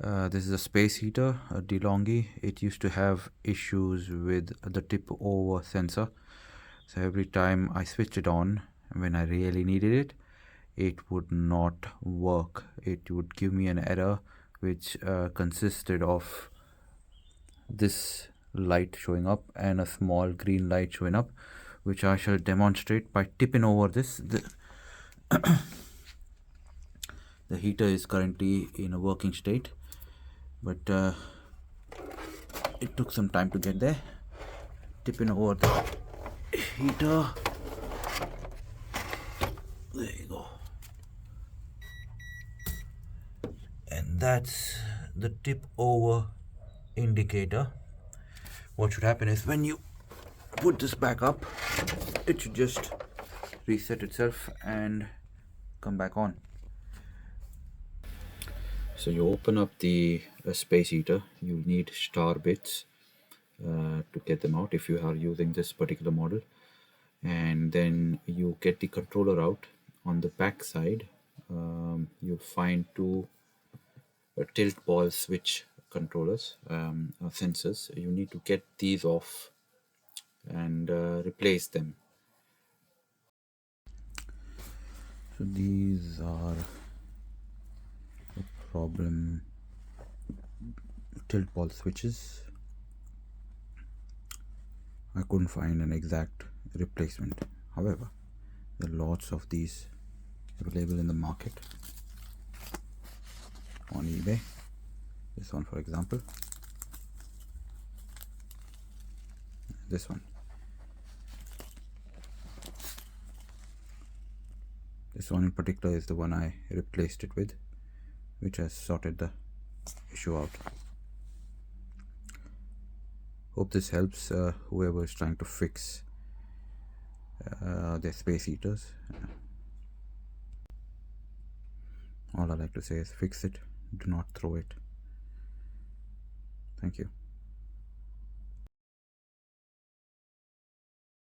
This is a space heater, a DeLonghi. It used to have issues with the tip over sensor. So every time I switched it on, when I really needed it, it would not work. It would give me an error which consisted of this light showing up and a small green light showing up, which I shall demonstrate by tipping over this. The heater is currently in a working state, but it took some time to get there. Tipping over the heater. There you go. And that's the tip over indicator. What should happen is when you put this back up, it should just reset itself and come back on. So you open up the space heater. You need star bits to get them out if you are using this particular model, and then you get the controller out. On the back side you'll find two tilt ball switch controllers, sensors. You need to get these off and replace them. So these are the problem tilt ball switches. I couldn't find an exact replacement. However, there are lots of these available in the market on eBay. This one, for example. This one. This one in particular is the one I replaced it with, which has sorted the issue out. Hope this helps whoever is trying to fix their space heaters. All I like to say is fix it, do not throw it. Thank you.